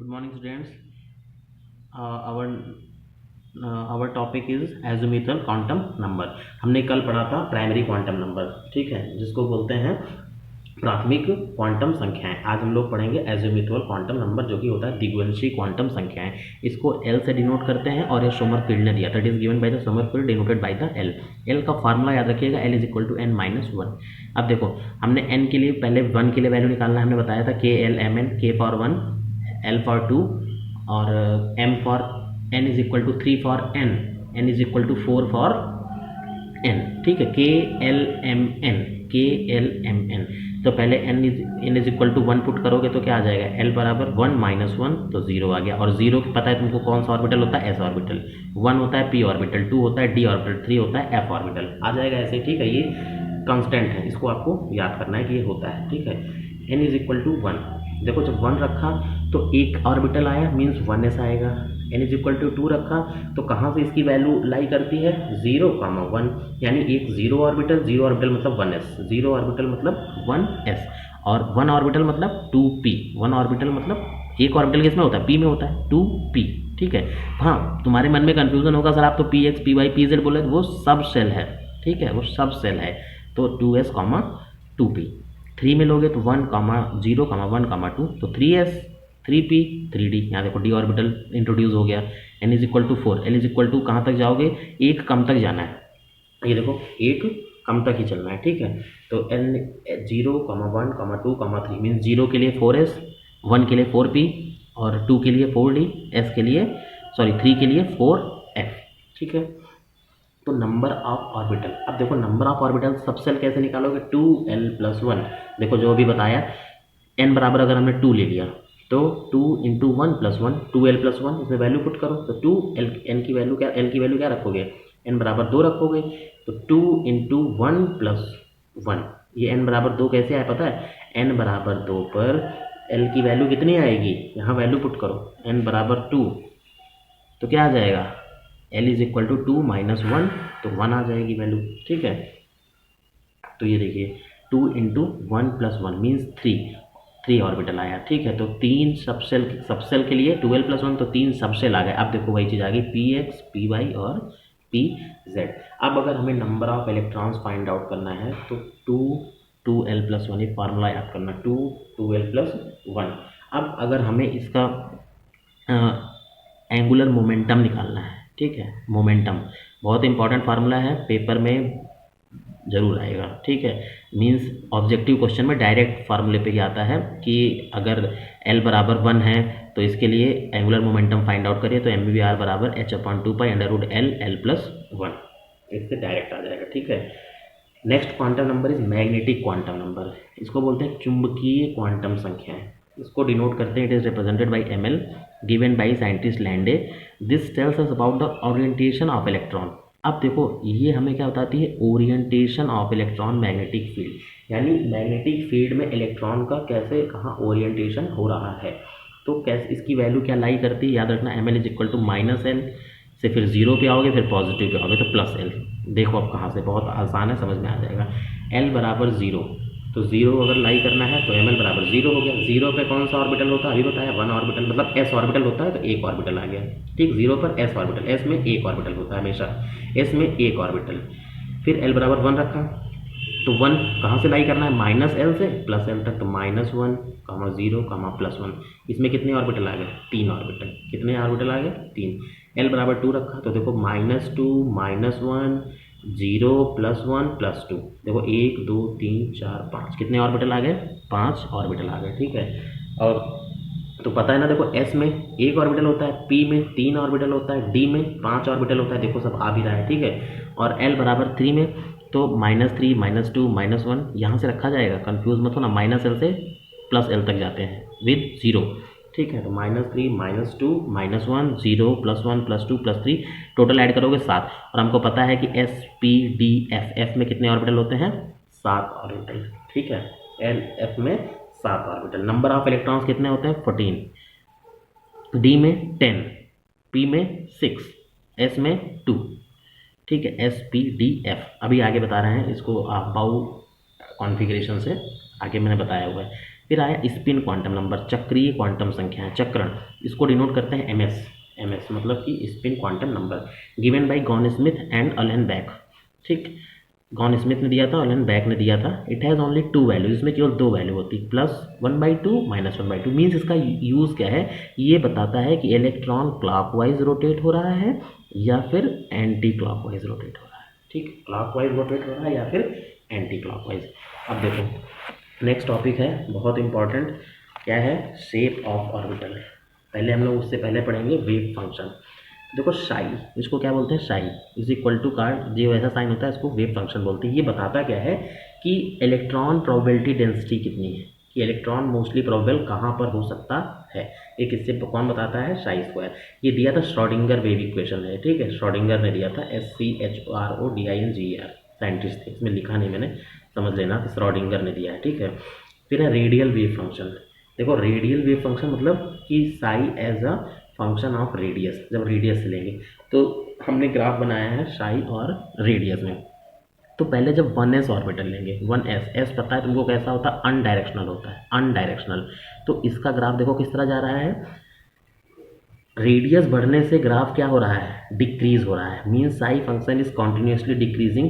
Good morning, students. Our our topic is azimuthal quantum number. हमने कल पढ़ा था प्राइमरी क्वांटम नंबर, ठीक है, जिसको बोलते हैं प्राथमिक क्वांटम संख्याएं। आज हम लोग पढ़ेंगे एजिमुथल क्वांटम नंबर, जो कि होता है द्विगुणितीय क्वांटम संख्याएं। इसको एल से डिनोट करते हैं और ये सोमरफील्ड ने दिया था। It is given by the Sommerfeld denoted by the L. L का फार्मूला याद रखिएगा, L is equal to N minus one. अब देखो, हमने एन के लिए पहले वन के लिए वैल्यू निकालना है। हमने बताया था K L M N, K for one, L for two और M for N is equal to three for N, N is equal to four for N, ठीक है। K L M N, K L M N. तो पहले N is equal to one put करोगे तो क्या आ जाएगा, एल बराबर वन माइनस वन, तो जीरो आ गया। और जीरो पता है तुमको कौन सा ऑर्बिटल होता है, एस ऑर्बिटल। वन होता है पी ऑर्बिटल, टू होता है डी ऑर्बिटल, थ्री होता है एफ ऑर्बिटल। आ जाएगा ऐसे, ठीक है। ये कांस्टेंट है, इसको आपको याद करना है कि ये होता है, ठीक है। N is equal to one. देखो, जब वन रखा तो एक ऑर्बिटल आया, मीन्स वन एस आएगा। N is equal to two रखा तो कहाँ से इसकी वैल्यू लाई करती है, जीरो कामा वन, यानी एक जीरो ऑर्बिटल मतलब वन एस, जीरो ऑर्बिटल मतलब वन एस, और वन ऑर्बिटल मतलब टू पी। वन ऑर्बिटल मतलब एक ऑर्बिटल किसमें होता है, पी में होता है, टू पी, ठीक है। हाँ, तुम्हारे मन में कंफ्यूजन होगा, सर आप तो P X P Y P Z बोले, वो सब सेल है, ठीक है, वो सब सेल है। तो two S comma two P. Three में लोगे तो one comma zero comma one comma two, तो three S three P three D. यहाँ देखो डी ऑर्बिटल इंट्रोड्यूस हो गया। N is equal to four, L is equal to कहाँ तक जाओगे, एक कम तक जाना है। ये देखो, एक कम तक ही चलना है, ठीक है। तो N zero comma one comma two comma three, means zero के लिए फोर एस, वन के लिए फोर पी और टू के लिए फोर डी, एस के लिए थ्री के लिए फोर एफ, ठीक है। तो नंबर ऑफ ऑर्बिटल, अब देखो नंबर ऑफ ऑर्बिटल सब सेल कैसे निकालोगे, टू एल प्लस वन। देखो जो अभी बताया, एन बराबर अगर हमने टू ले लिया तो two into one plus one, two L plus one, इसमें वैल्यू पुट करो तो टू एल, एन की वैल्यू क्या, एल की वैल्यू क्या रखोगे, एन बराबर दो रखोगे, तो two into one plus one. ये एन बराबर दो कैसे आया पता है, एन बराबर दो पर एल की वैल्यू कितनी आएगी, यहाँ वैल्यू पुट करो, एन बराबर टू, तो क्या आ जाएगा, L is equal to two minus one, तो वन आ जाएगी वैल्यू, ठीक है। तो ये देखिए, two into one plus one means three, three orbital आया, ठीक है। तो तीन सबसेल के लिए ट्वेल्व प्लस वन, तो तीन सबसेल आ गए। अब देखो वही चीज़ आ गई, पी एक्स पी वाई और पी जेड। अब अगर हमें number of electrons find out करना है तो टू एल प्लस वन, ये फार्मूला याद करना, टू एल प्लस वन। अब अगर हमें इसका एंगुलर मोमेंटम निकालना है, ठीक है, मोमेंटम बहुत इंपॉर्टेंट फार्मूला है, पेपर में जरूर आएगा, ठीक है। मींस ऑब्जेक्टिव क्वेश्चन में डायरेक्ट फार्मूले पे ही आता है कि अगर एल बराबर वन है तो इसके लिए एंगुलर मोमेंटम फाइंड आउट करिए, तो एम वी आर बराबर H upon two pi under root L L plus one, इससे डायरेक्ट आ जाएगा, ठीक है। Next quantum number is magnetic quantum number. इसको बोलते हैं चुंबकीय क्वांटम संख्याएं। इसको डिनोट करते हैं, it is represented by M L, given by scientist Lande. This tells us about the orientation of electron. अब देखो, ये हमें क्या बताती है, orientation of electron magnetic field, यानी मैग्नेटिक फील्ड में इलेक्ट्रॉन का कैसे कहाँ ओरिएंटेशन हो रहा है। तो कैसे इसकी वैल्यू क्या लाई करती है, याद रखना, M L is equal to minus L से फिर जीरो पे आओगे, फिर पॉजिटिव पे आओगे तो प्लस एल। देखो अब कहाँ से, बहुत आसान है, समझ में आ जाएगा। एल बराबर जीरो, तो जीरो अगर लाई करना है तो एम एल बराबर जीरो हो गया। जीरो पे कौन सा ऑर्बिटल होता है, अभी बताया वन ऑर्बिटल, मतलब एस ऑर्बिटल होता है, तो एक ऑर्बिटल आ गया, ठीक। जीरो पर एस ऑर्बिटल, एस में एक ऑर्बिटल होता है हमेशा, एस में एक ऑर्बिटल। फिर एल बराबर वन रखा तो वन कहाँ से लाई करना है, माइनस एल से प्लस एल तक, तो minus one comma zero comma plus one. इसमें कितने ऑर्बिटल आ गए, तीन ऑर्बिटल। कितने ऑर्बिटल आ गए, तीन। एल बराबर टू रखा तो देखो minus two minus one, zero plus one plus two, देखो एक दो तीन चार पाँच, कितने ऑर्बिटल आ गए, पाँच ऑर्बिटल आ गए, ठीक है। और तो पता है ना, देखो एस में एक ऑर्बिटल होता है, पी में तीन ऑर्बिटल होता है, डी में पांच ऑर्बिटल होता है, देखो सब आ भी रहा है, ठीक है। और एल बराबर थ्री में तो minus three minus two minus one यहाँ से रखा जाएगा, कंफ्यूज मत हो ना, माइनस एल से प्लस एल तक जाते हैं विद जीरो, ठीक है। तो minus three minus two minus one, zero plus one plus two plus three, total add करोगे सात। और हमको पता है कि S P D F, F में कितने ऑर्बिटल होते हैं, सात ऑर्बिटल, ठीक है। एल एफ में सात ऑर्बिटल। नंबर ऑफ इलेक्ट्रॉन्स कितने होते हैं, 14, डी में 10, पी में 6, एस में 2, ठीक है। एस पी डी एफ अभी आगे बता रहे हैं, इसको आप बाउ कॉन्फ़िगरेशन से आगे मैंने बताया हुआ है। फिर आया स्पिन क्वांटम नंबर, चक्रीय क्वांटम संख्या है, चक्रण, इसको डिनोट करते हैं एमएस। एमएस मतलब कि spin quantum number, given by Goudsmit and Uhlenbeck. ठीक, गॉन स्मिथ ने दिया था, अलेनबैक ने दिया था। It has only two value, इसमें केवल दो वैल्यू होती, +1/2 -1/2। मीन्स इसका यूज़ क्या है, ये बताता है कि इलेक्ट्रॉन क्लॉकवाइज रोटेट हो रहा है या फिर एंटी क्लॉकवाइज रोटेट हो रहा है। ठीक, क्लॉकवाइज रोटेट हो रहा है या फिर एंटी क्लॉकवाइज। अब देखो नेक्स्ट टॉपिक है बहुत इंपॉर्टेंट, क्या है, शेप ऑफ ऑर्बिटल। पहले हम लोग उससे पहले पढ़ेंगे वेव फंक्शन। देखो साई, इसको क्या बोलते हैं, psi is equal to card, जो ऐसा साइन होता है इसको वेव फंक्शन बोलते हैं। ये बताता क्या है कि इलेक्ट्रॉन प्रोबेबिलिटी डेंसिटी कितनी है, कि इलेक्ट्रॉन मोस्टली प्रोबेबल कहाँ पर हो सकता है। एक इससे कौन बताता है, साई स्क्वायर। ये दिया था श्रोडिंगर वेव इक्वेशन है, ठीक है, श्रोडिंगर ने दिया था, SCHRODINGER साइंटिस्ट थे, इसमें लिखा नहीं मैंने, समझ लेना, श्रोडिंगर ने दिया है, ठीक है। फिर है रेडियल वेव फंक्शन। देखो रेडियल वेव फंक्शन मतलब कि psi as a function of radius, जब रेडियस से लेंगे तो हमने ग्राफ बनाया है साई और रेडियस में। तो पहले जब 1s ऑर्बिटल लेंगे, 1s, एस पता है तुमको कैसा होता है, अनडायरेक्शनल होता है, अनडायरेक्शनल। तो इसका ग्राफ देखो किस तरह जा रहा है, रेडियस बढ़ने से ग्राफ क्या हो रहा है, डिक्रीज हो रहा है। Means psi function is continuously decreasing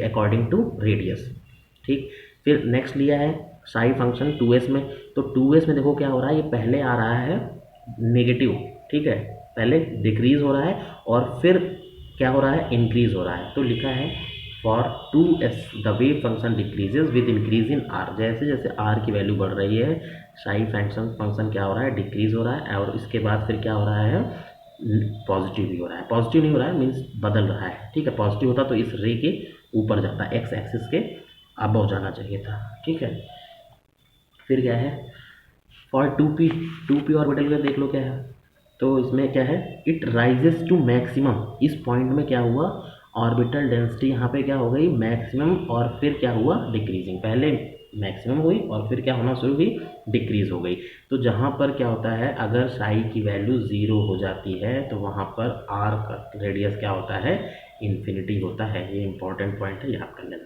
according to radius. ठीक, फिर नेक्स्ट लिया है साई फंक्शन 2s में। तो 2s में देखो क्या हो रहा है, ये पहले आ रहा है नेगेटिव, ठीक है, पहले डिक्रीज हो रहा है और फिर क्या हो रहा है, इंक्रीज हो रहा है। तो लिखा है for 2s the wave function decreases with increase in r। जैसे जैसे r की वैल्यू बढ़ रही है साई फंक्शन क्या हो रहा है, डिक्रीज हो रहा है, और इसके बाद फिर क्या हो रहा है, पॉजिटिव भी हो रहा है। पॉजिटिव नहीं हो रहा है मीन्स बदल रहा है, ठीक है, पॉजिटिव होता तो इस रे के ऊपर जाता, एक्स एक्सिस के अबव जाना चाहिए था, ठीक है। फिर क्या है, फॉर 2p ऑर्बिटल का देख लो क्या है, तो इसमें क्या है, इट राइजेस टू मैक्सिमम। इस पॉइंट में क्या हुआ, ऑर्बिटल डेंसिटी यहाँ पे क्या हो गई, मैक्सिमम, और फिर क्या हुआ, डिक्रीजिंग। पहले मैक्सिमम हुई और फिर क्या होना शुरू हुई, डिक्रीज हो गई। तो जहाँ पर क्या होता है, अगर साई की वैल्यू 0 हो जाती है तो वहाँ पर आर का रेडियस क्या होता है, इन्फिनिटी होता है। ये इंपॉर्टेंट पॉइंट है, याद कर लेना।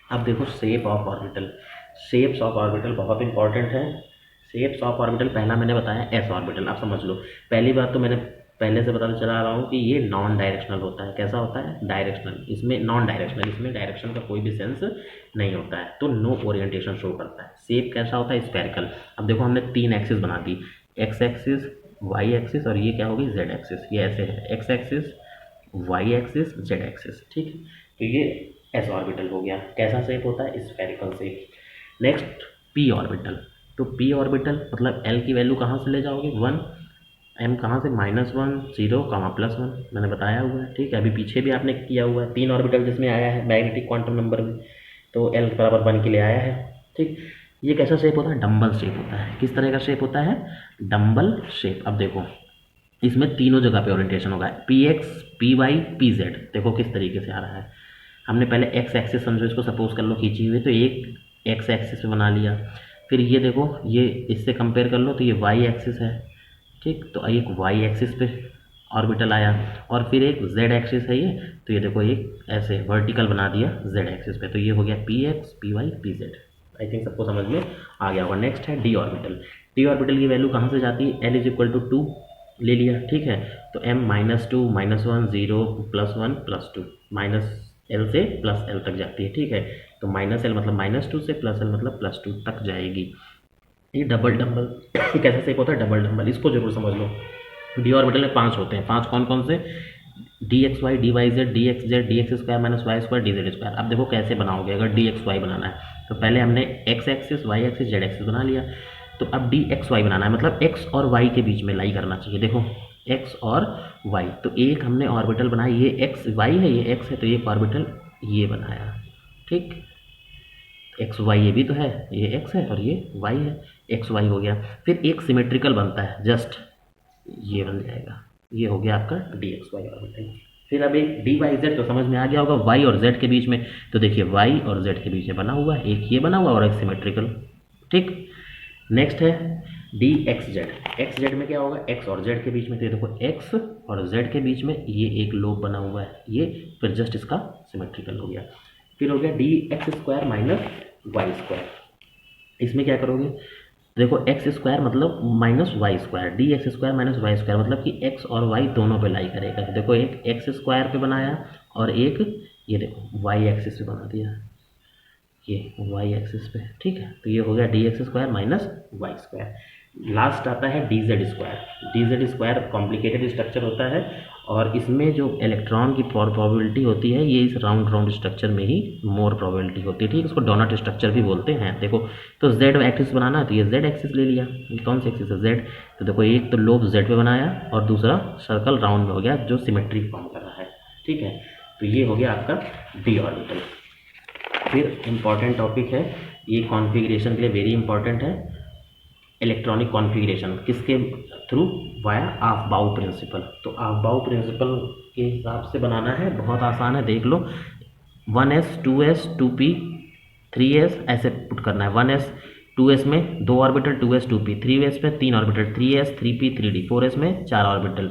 अब देखो shape of orbital, shapes of orbital बहुत इंपॉर्टेंट है। शेप्स ऑफ ऑर्बिटल पहला मैंने बताया एस ऑर्बिटल, आप समझ लो। पहली बात तो मैंने पहले से बताते चला रहा हूँ कि ये नॉन डायरेक्शनल होता है। कैसा होता है, डायरेक्शनल, इसमें नॉन डायरेक्शनल, इसमें डायरेक्शन का कोई भी सेंस नहीं होता है, तो नो ओरिएंटेशन शो करता है। शेप कैसा होता है, स्फेरिकल। अब देखो हमने 3 एक्सिस बना दी, एक्स एक्सिस, वाई एक्सिस, और ये क्या होगी, जेड एक्सिस। ये ऐसे है, X axis, Y axis, Z axis, ठीक है। तो ये एस ऑर्बिटल हो गया। कैसा शेप होता है, spherical shape. Next P orbital. तो पी ऑर्बिटल मतलब एल की वैल्यू कहाँ से ले जाओगे, 1, एम कहाँ से, -1, 0, +1, मैंने बताया हुआ है, ठीक है। अभी पीछे भी आपने किया हुआ है, 3 ऑर्बिटल जिसमें आया है मैग्नेटिक क्वांटम नंबर में, तो एल बराबर 1 के लिए आया है, ठीक। ये कैसा शेप होता है, डम्बल शेप होता है। किस तरह का शेप होता है, डम्बल शेप। अब देखो इसमें तीनों जगह पे ओरिएंटेशन होगा, px, py, pz। देखो किस तरीके से आ रहा है, हमने पहले एक्स एक्सिस समझो, इसको सपोज कर लो खींची हुई, तो एक एक्स एक्सिस पे बना लिया। फिर ये देखो, ये इससे कंपेयर कर लो तो ये वाई एक्सिस है, ठीक, तो एक वाई एक्सिस पे ऑर्बिटल आया, और फिर एक जेड एक्सिस है ये, तो ये देखो एक ऐसे वर्टिकल बना दिया जेड एक्सिस पे, तो ये हो गया px, py, pz। I think सबको समझ में आ गया होगा। नेक्स्ट है डी ऑर्बिटल। डी ऑर्बिटल की वैल्यू कहाँ से जाती है, l = 2 ले लिया, ठीक है, तो m -2, -1, 0, +1, +2, -l से +l तक जाती है, ठीक है। तो -l मतलब -2 से, +l मतलब +2 तक जाएगी। ये डबल डम्बल कैसा शेप होता है, डबल डम्बल, इसको जरूर समझ लो। डी ऑर्बिटल में 5 होते हैं, 5 कौन कौन से, dxy, dyz, dxz, dx² - y² dz²। अब देखो कैसे बनाओगे, अगर dxy बनाना है तो पहले हमने x axis, y axis, z axis बना लिया। तो अब dxy बनाना है, मतलब x और y के बीच में लाई करना चाहिए। देखो x और y, तो एक हमने ऑर्बिटल बनाया, ये x y है, ये x है, तो एक ऑर्बिटल ये बनाया, ठीक, एक्स वाई ये भी तो है, ये एक्स है और ये वाई है, एक्स वाई हो गया। फिर एक सिमेट्रिकल बनता है, जस्ट ये बन जाएगा, ये हो गया आपका डी एक्स वाई ऑर्बिटल। फिर अब एक डी वाई जेड, तो समझ में आ गया होगा, वाई और जेड के बीच में, तो देखिए वाई और जेड के बीच में बना हुआ है, एक ये बना हुआ और एक सिमेट्रिकल, ठीक। नेक्स्ट है D x Z. X Z में क्या होगा, एक्स और जेड के बीच में, तो देखो एक्स और जेड के बीच में ये एक लोब बना हुआ है, ये फिर जस्ट इसका सिमेट्रिकल हो गया। फिर हो गया D X square minus Y square. इसमें क्या करोगे, देखो एक्स स्क्वायर मतलब minus Y square, D X square minus Y square मतलब कि एक्स और वाई दोनों पे लाई करेगा। देखो एक एक्स स्क्वायर पे बनाया और एक ये देखो वाई एक्सिस पे बना दिया, ये वाई एक्सिस पे, ठीक है। तो ये हो गया D X square minus Y square. Last आता है D Z square. D Z square complicated structure होता है और इसमें जो इलेक्ट्रॉन की प्रोबेबिलिटी होती है ये इस राउंड राउंड स्ट्रक्चर में ही मोर प्रोबेबिलिटी होती है, ठीक है। इसको डोनट स्ट्रक्चर भी बोलते हैं। देखो तो जेड एक्सिस बनाना है तो ये जेड एक्सिस ले लिया, ये कौन सी एक्सिस है, जेड। तो देखो एक तो लोब जेड पे बनाया और दूसरा सर्कल राउंड में हो गया जो सिमेट्री फॉर्म कर रहा है, ठीक है। तो ये हो गया आपका डी ऑर्बिटल। फिर इम्पॉर्टेंट टॉपिक है, ये कॉन्फ़िगरेशन के लिए वेरी इंपॉर्टेंट है, इलेक्ट्रॉनिक कॉन्फ़िगरेशन किसके थ्रू, वाया ऑफ-बाउ प्रिंसिपल। तो ऑफ-बाउ प्रिंसिपल के हिसाब से बनाना है, बहुत आसान है, देख लो। 1s 2s 2p 3s ऐसे पुट करना है। 1s 2s में 2 ऑर्बिटल 2s 2p, 3s में 3 orbital 3s 3p 3d, 4s में 4 orbital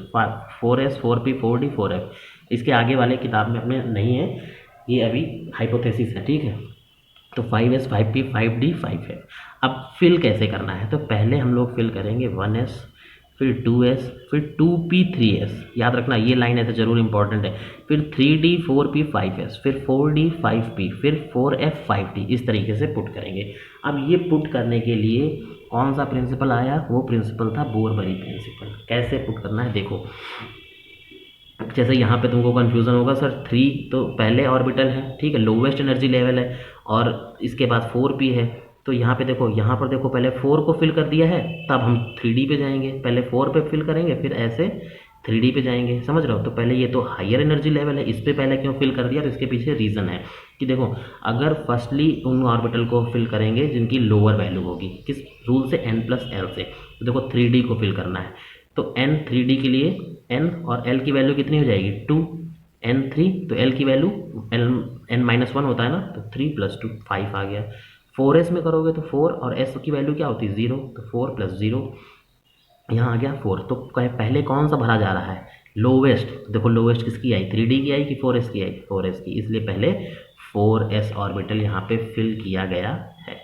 4s 4p 4d 4f। इसके आगे वाले किताब में अपने नहीं है, ये अभी हाइपोथेसिस है, ठीक है। तो 5s 5p 5d 5f। अब फिल कैसे करना है, तो पहले हम लोग फिल करेंगे 1s, फिर 2s, फिर 2p 3s, याद रखना ये लाइन ऐसे जरूर इंपॉर्टेंट है। फिर 3d 4p 5s, फिर 4d 5p, फिर 4f 5d, इस तरीके से पुट करेंगे। अब ये पुट करने के लिए कौन सा प्रिंसिपल आया, वो प्रिंसिपल था बोर-बरी प्रिंसिपल। कैसे पुट करना है देखो, जैसे यहाँ पे तुमको कन्फ्यूज़न होगा, सर 3 तो पहले ऑर्बिटल है, ठीक है, लोवेस्ट एनर्जी लेवल है, और इसके बाद 4p है। तो यहाँ पे देखो, यहाँ पर देखो पहले 4 को फिल कर दिया है, तब हम 3d पे जाएंगे, पहले 4 पे फिल करेंगे फिर ऐसे 3d पे जाएंगे, समझ रहे हो। तो पहले ये तो हायर एनर्जी लेवल है, इस पर पहले क्यों फिल कर दिया, तो इसके पीछे रीज़न है कि देखो अगर फर्स्टली उन ऑर्बिटल को फिल करेंगे जिनकी लोअर वैल्यू होगी, किस रूल से, n+l से। तो देखो 3d को फिल करना है, तो n 3d के लिए n और l की वैल्यू कितनी हो जाएगी 2, n3, तो l की वैल्यू n-1 होता है ना, तो 3 + 2 5 आ गया। 4s में करोगे तो 4 और s की वैल्यू क्या होती है 0, तो 4 + 0 यहाँ आ गया 4। तो पहले कौन सा भरा जा रहा है, लोवेस्ट। देखो लोवेस्ट किसकी आई, 3d की आई कि 4s की आई, 4s की, इसलिए पहले 4s ऑर्बिटल यहाँ पे फिल किया गया है।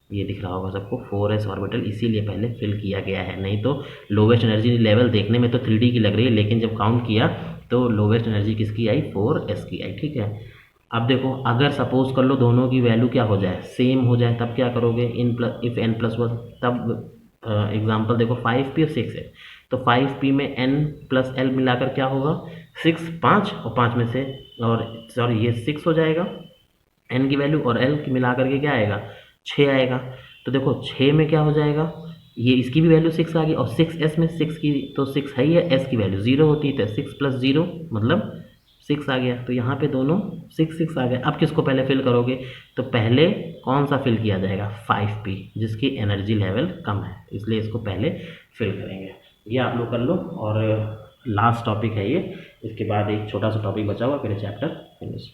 ये दिख रहा होगा सबको, 4s ऑर्बिटल इसीलिए पहले फिल किया गया है, नहीं तो लोवेस्ट एनर्जी लेवल देखने में तो 3d की लग रही है, लेकिन जब काउंट किया तो लोवेस्ट एनर्जी किसकी आई, 4s की आई, ठीक है। अब देखो अगर सपोज कर लो दोनों की वैल्यू क्या हो जाए, सेम हो जाए, तब क्या करोगे, इफ n+1, तब एग्जाम्पल देखो 5p और 6 है, तो 5p में n+l मिलाकर क्या होगा 6, 5 और 5 में से, और सॉरी ये 6 हो जाएगा n की वैल्यू, और l की मिला करके क्या आएगा 6 आएगा। तो देखो 6 में क्या हो जाएगा, ये इसकी भी वैल्यू 6 आ गई, और 6s में 6 की तो 6 है ही है, s की वैल्यू 0 होती है, तो 6 + 0 मतलब 6 आ गया। तो यहाँ पे दोनों 6 6 आ गए। अब किसको पहले फिल करोगे, तो पहले कौन सा फिल किया जाएगा 5p, जिसकी एनर्जी लेवल कम है, इसलिए इसको पहले फिल करेंगे। ये आप लोग कर लो, और लास्ट टॉपिक है ये, इसके बाद एक छोटा सा टॉपिक बचा हुआ, फिर चैप्टर फिनिश।